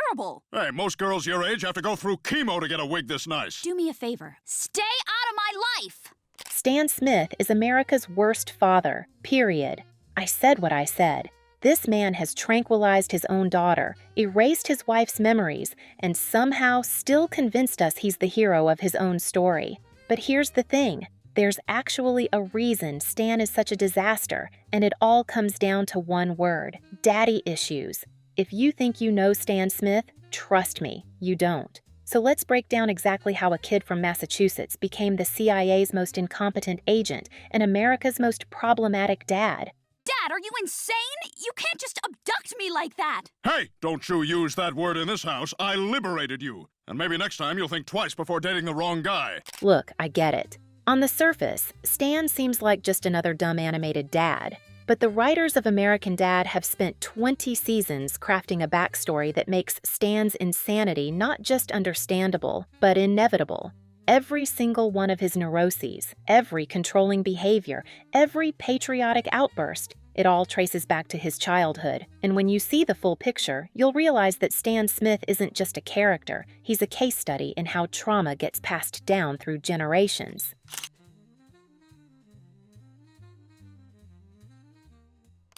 terrible. Hey, most girls your age have to go through chemo to get a wig this nice. Do me a favor. Stay out of my life! Stan Smith is America's worst father, period. I said what I said. This man has tranquilized his own daughter, erased his wife's memories, and somehow still convinced us he's the hero of his own story. But here's the thing. There's actually a reason Stan is such a disaster, and it all comes down to one word: daddy issues. If you think you know Stan Smith, trust me, you don't. So let's break down exactly how a kid from Massachusetts became the CIA's most incompetent agent and America's most problematic dad. Dad, are you insane? You can't just abduct me like that! Hey, don't you use that word in this house. I liberated you. And maybe next time you'll think twice before dating the wrong guy. Look, I get it. On the surface, Stan seems like just another dumb animated dad. But the writers of American Dad have spent 20 seasons crafting a backstory that makes Stan's insanity not just understandable, but inevitable. Every single one of his neuroses, every controlling behavior, every patriotic outburst, it all traces back to his childhood. And when you see the full picture, you'll realize that Stan Smith isn't just a character, he's a case study in how trauma gets passed down through generations.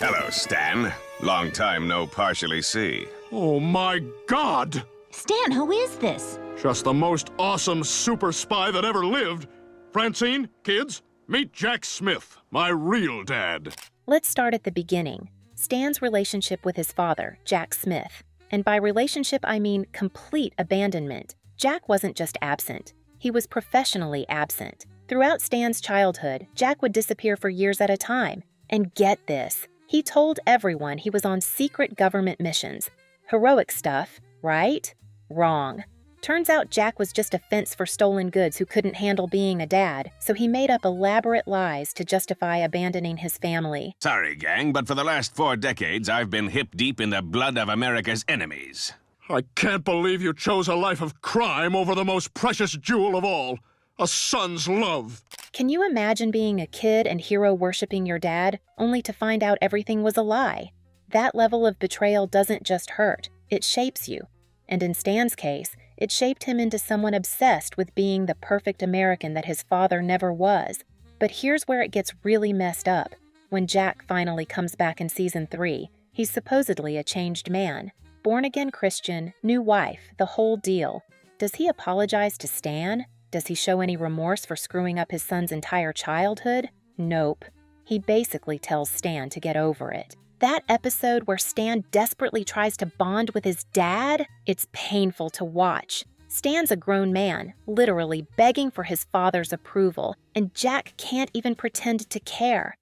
Hello, Stan. Long time no partially see. Oh my God! Stan, who is this? Just the most awesome super spy that ever lived. Francine, kids, meet Jack Smith, my real dad. Let's start at the beginning. Stan's relationship with his father, Jack Smith. And by relationship, I mean complete abandonment. Jack wasn't just absent. He was professionally absent. Throughout Stan's childhood, Jack would disappear for years at a time. And get this, he told everyone he was on secret government missions. Heroic stuff, right? Wrong. Turns out Jack was just a fence for stolen goods who couldn't handle being a dad, so he made up elaborate lies to justify abandoning his family. Sorry, gang, but for the last 4 decades, I've been hip-deep in the blood of America's enemies. I can't believe you chose a life of crime over the most precious jewel of all, a son's love. Can you imagine being a kid and hero-worshipping your dad, only to find out everything was a lie? That level of betrayal doesn't just hurt, it shapes you. And in Stan's case, it shaped him into someone obsessed with being the perfect American that his father never was. But here's where it gets really messed up. When Jack finally comes back in season 3, he's supposedly a changed man. Born-again Christian, new wife, the whole deal. Does he apologize to Stan? Does he show any remorse for screwing up his son's entire childhood? Nope. He basically tells Stan to get over it. That episode where Stan desperately tries to bond with his dad, it's painful to watch. Stan's a grown man, literally begging for his father's approval, and Jack can't even pretend to care.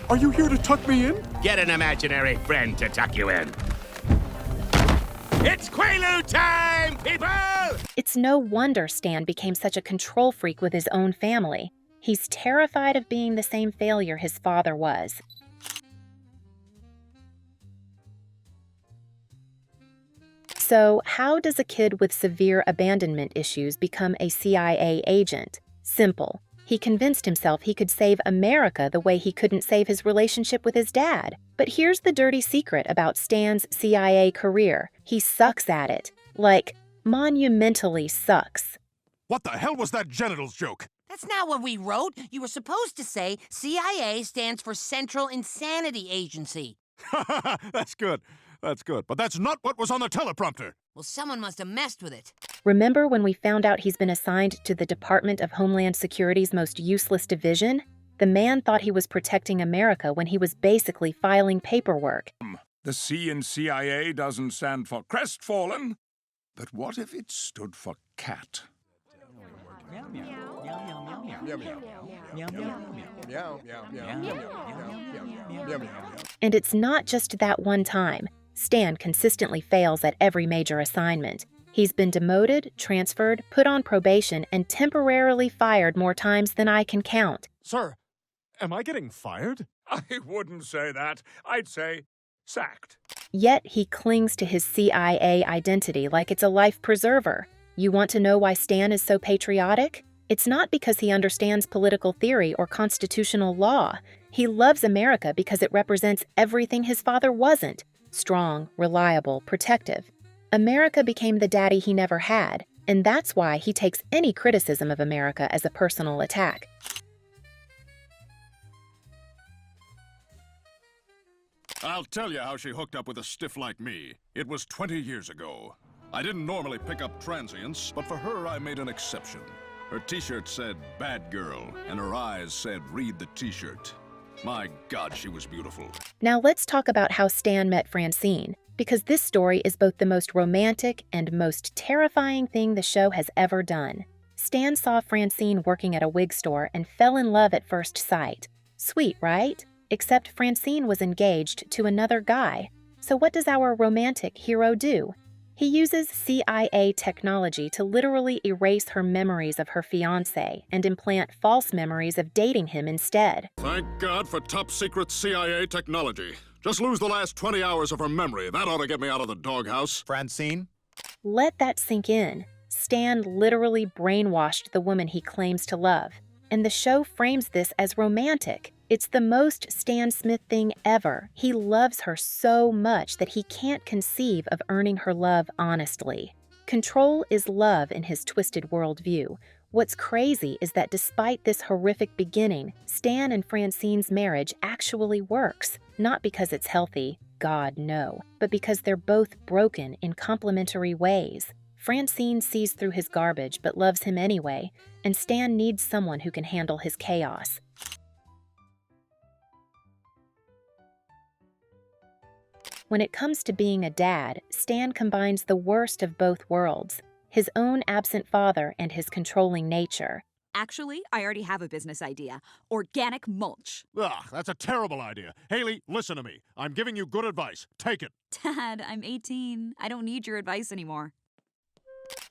Are you here to tuck me in? Get an imaginary friend to tuck you in. It's Quaalude time, people! It's no wonder Stan became such a control freak with his own family. He's terrified of being the same failure his father was. So, how does a kid with severe abandonment issues become a CIA agent? Simple. He convinced himself he could save America the way he couldn't save his relationship with his dad. But here's the dirty secret about Stan's CIA career. He sucks at it. Like, monumentally sucks. What the hell was that genitals joke? That's not what we wrote. You were supposed to say CIA stands for Central Insanity Agency. That's good. That's good. But that's not what was on the teleprompter. Well, someone must have messed with it. Remember when we found out he's been assigned to the Department of Homeland Security's most useless division? The man thought he was protecting America when he was basically filing paperwork. The C in CIA doesn't stand for crestfallen. But what if it stood for cat? And it's not just that one time. Stan consistently fails at every major assignment. He's been demoted, transferred, put on probation, and temporarily fired more times than I can count. Sir, am I getting fired? I wouldn't say that. I'd say sacked. Yet he clings to his CIA identity like it's a life preserver. You want to know why Stan is so patriotic? It's not because he understands political theory or constitutional law. He loves America because it represents everything his father wasn't. Strong, reliable, protective. America became the daddy he never had, and that's why he takes any criticism of America as a personal attack. I'll tell you how she hooked up with a stiff like me. It was 20 years ago. I didn't normally pick up transients, but for her I made an exception. Her t-shirt said, "Bad Girl," and her eyes said, "Read the t-shirt." My God, she was beautiful. Now let's talk about how Stan met Francine, because this story is both the most romantic and most terrifying thing the show has ever done. Stan saw Francine working at a wig store and fell in love at first sight. Sweet, right? Except Francine was engaged to another guy. So what does our romantic hero do? He uses CIA technology to literally erase her memories of her fiancé and implant false memories of dating him instead. Thank God for top-secret CIA technology. Just lose the last 20 hours of her memory. That ought to get me out of the doghouse. Francine? Let that sink in. Stan literally brainwashed the woman he claims to love. And the show frames this as romantic. It's the most Stan Smith thing ever. He loves her so much that he can't conceive of earning her love honestly. Control is love in his twisted worldview. What's crazy is that despite this horrific beginning, Stan and Francine's marriage actually works. Not because it's healthy, God no, but because they're both broken in complementary ways. Francine sees through his garbage but loves him anyway, and Stan needs someone who can handle his chaos. When it comes to being a dad, Stan combines the worst of both worlds, his own absent father and his controlling nature. Actually, I already have a business idea. Organic mulch. Ugh, that's a terrible idea. Haley, listen to me. I'm giving you good advice. Take it. Dad, I'm 18. I don't need your advice anymore.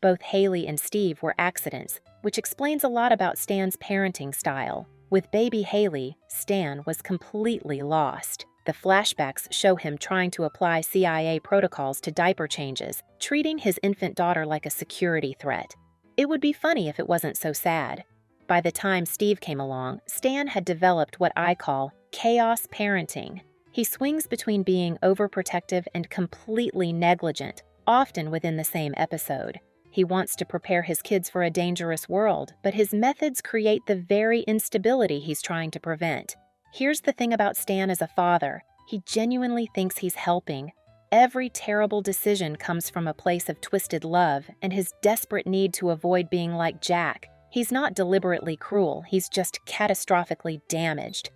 Both Haley and Steve were accidents, which explains a lot about Stan's parenting style. With baby Haley, Stan was completely lost. The flashbacks show him trying to apply CIA protocols to diaper changes, treating his infant daughter like a security threat. It would be funny if it wasn't so sad. By the time Steve came along, Stan had developed what I call chaos parenting. He swings between being overprotective and completely negligent, often within the same episode. He wants to prepare his kids for a dangerous world, but his methods create the very instability he's trying to prevent. Here's the thing about Stan as a father. He genuinely thinks he's helping. Every terrible decision comes from a place of twisted love and his desperate need to avoid being like Jack. He's not deliberately cruel, he's just catastrophically damaged.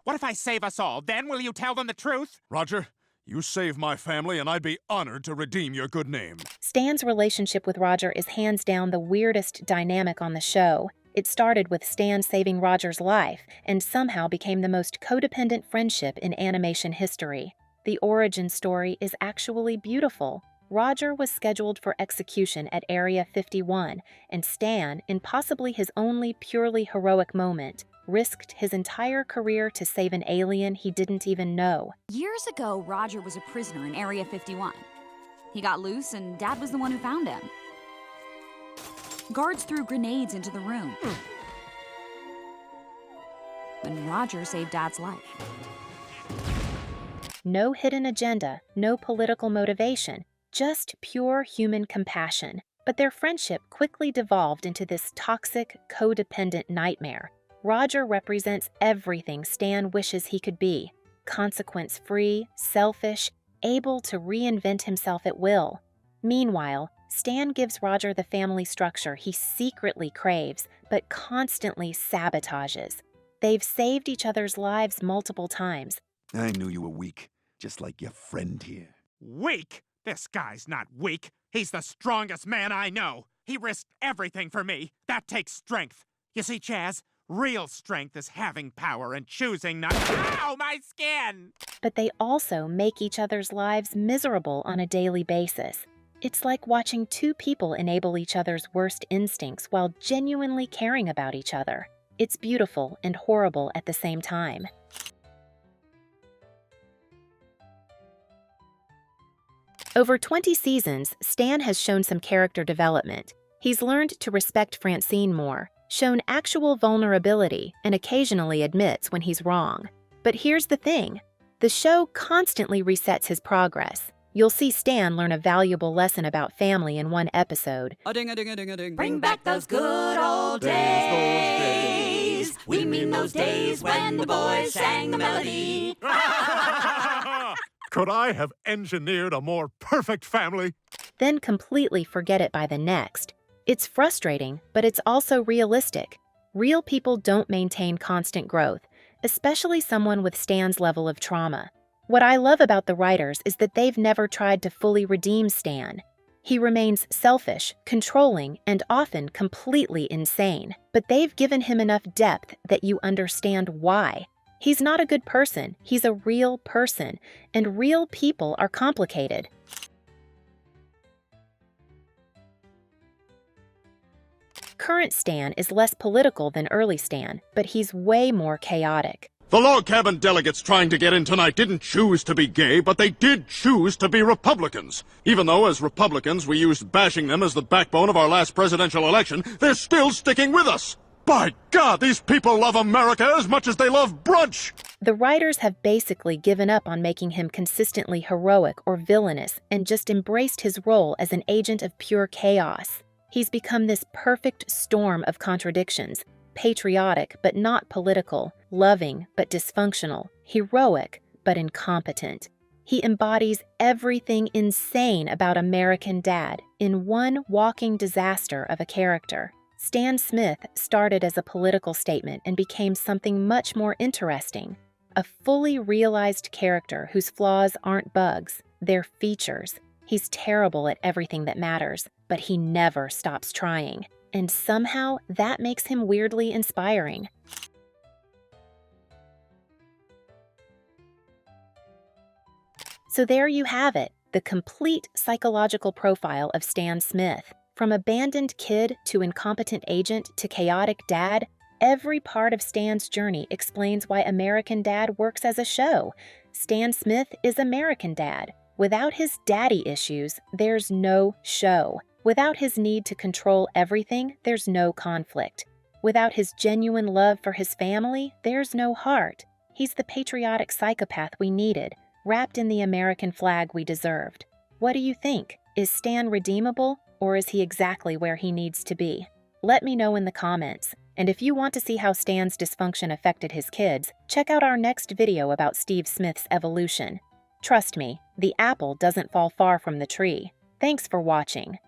What if I save us all? Then will you tell them the truth? Roger, you saved my family and I'd be honored to redeem your good name. Stan's relationship with Roger is hands down the weirdest dynamic on the show. It started with Stan saving Roger's life and somehow became the most codependent friendship in animation history. The origin story is actually beautiful. Roger was scheduled for execution at Area 51, and Stan, in possibly his only purely heroic moment, risked his entire career to save an alien he didn't even know. Years ago, Roger was a prisoner in Area 51. He got loose, and Dad was the one who found him. Guards threw grenades into the room. And Roger saved Dad's life. No hidden agenda, no political motivation, just pure human compassion. But their friendship quickly devolved into this toxic, codependent nightmare. Roger represents everything Stan wishes he could be. Consequence-free, selfish, able to reinvent himself at will. Meanwhile, Stan gives Roger the family structure he secretly craves, but constantly sabotages. They've saved each other's lives multiple times. I knew you were weak, just like your friend here. Weak? This guy's not weak. He's the strongest man I know. He risked everything for me. That takes strength. You see, Chaz, real strength is having power and choosing not to— Ow, my skin! But they also make each other's lives miserable on a daily basis. It's like watching two people enable each other's worst instincts while genuinely caring about each other. It's beautiful and horrible at the same time. Over 20 seasons, Stan has shown some character development. He's learned to respect Francine more, shown actual vulnerability, and occasionally admits when he's wrong. But here's the thing. The show constantly resets his progress. You'll see Stan learn a valuable lesson about family in one episode. A-ding-a-ding-a-ding-a-ding. Bring back those good old days. We mean those days when the boys sang the melody. Could I have engineered a more perfect family? Then completely forget it by the next. It's frustrating, but it's also realistic. Real people don't maintain constant growth, especially someone with Stan's level of trauma. What I love about the writers is that they've never tried to fully redeem Stan. He remains selfish, controlling, and often completely insane, but they've given him enough depth that you understand why. He's not a good person, he's a real person, and real people are complicated. Current Stan is less political than early Stan, but he's way more chaotic. The log cabin delegates trying to get in tonight didn't choose to be gay, but they did choose to be Republicans. Even though, as Republicans, we used bashing them as the backbone of our last presidential election, they're still sticking with us. By God, these people love America as much as they love brunch! The writers have basically given up on making him consistently heroic or villainous and just embraced his role as an agent of pure chaos. He's become this perfect storm of contradictions. Patriotic but not political, loving but dysfunctional, heroic but incompetent. He embodies everything insane about American Dad in one walking disaster of a character. Stan Smith started as a political statement and became something much more interesting. A fully realized character whose flaws aren't bugs, they're features. He's terrible at everything that matters, but he never stops trying. And somehow, that makes him weirdly inspiring. So there you have it, the complete psychological profile of Stan Smith. From abandoned kid to incompetent agent to chaotic dad, every part of Stan's journey explains why American Dad works as a show. Stan Smith is American Dad. Without his daddy issues, there's no show. Without his need to control everything, there's no conflict. Without his genuine love for his family, there's no heart. He's the patriotic psychopath we needed, wrapped in the American flag we deserved. What do you think? Is Stan redeemable, or is he exactly where he needs to be? Let me know in the comments. And if you want to see how Stan's dysfunction affected his kids, check out our next video about Steve Smith's evolution. Trust me, the apple doesn't fall far from the tree. Thanks for watching.